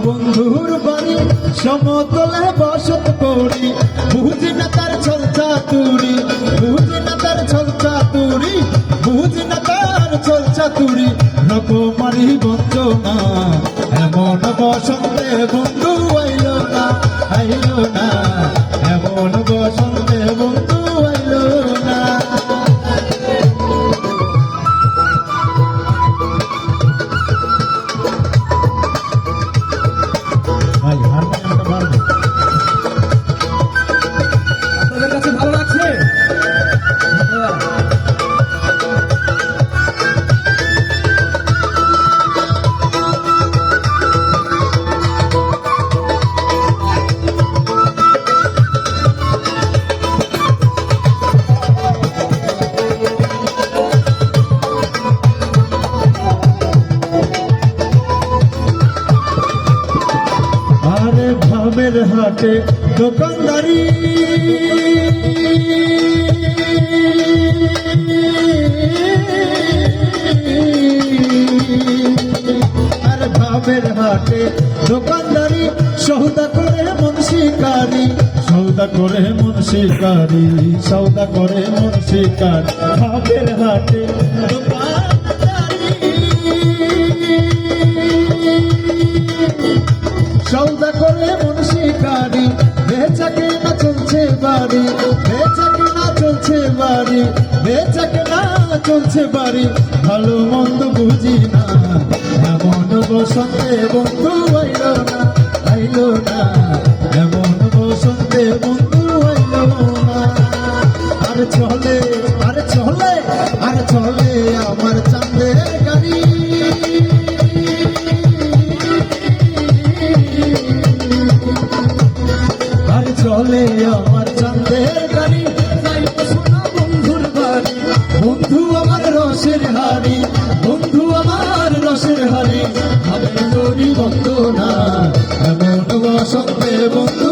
বন্ধুর বাড়ি সমতলে বসত করি, বুঝি না তার ছল চাতুরি, বুঝি না তার ছল চাতুরি, বুঝি না তার ছল চাতুরি। রকমারি বঞ্চনা এমন বসন্তে বন্ধু আইলো না, আইলো না, এমন বসন্তে বন্ধু আইলো না। ভাই হারমোনিয়ামটা বাড়বে, আপনাদের কাছে ভালো লাগছে? আরে ভাবের হাটে দোকানদারি, আরে ভাবের হাটে দোকানদারি, সৌদা করে মন শিকারি, সৌদা করে মন শিকারি, সৌদা করে মন শিকারি। ভাবের হাটে দোকানদারি, সৌদা করে মন শিকারি, বেচাকে না চলছে বাড়ি, বেচাকে না চলছে বাড়ি, বেচাকে না চলছে বাড়ি। ভালো মন্দ বুঝি না এমন বসন্তে বন্ধু আইলো না, আইলো না, এমন বসন্তে বন্ধু আইলো না। আরে চলে, আরে চলে, আরে চলে আমার চাঁদের গাড়ি, আরে চলে আমার চাঁদের গাড়ি। যাইবো সোনা বন্ধুর বাড়ি, বন্ধু আমার রসের হাড়ি, বন্ধু আমার রসের হাড়ি। হবে তোরই বন্ধু না এমন বসন্তে বন্ধু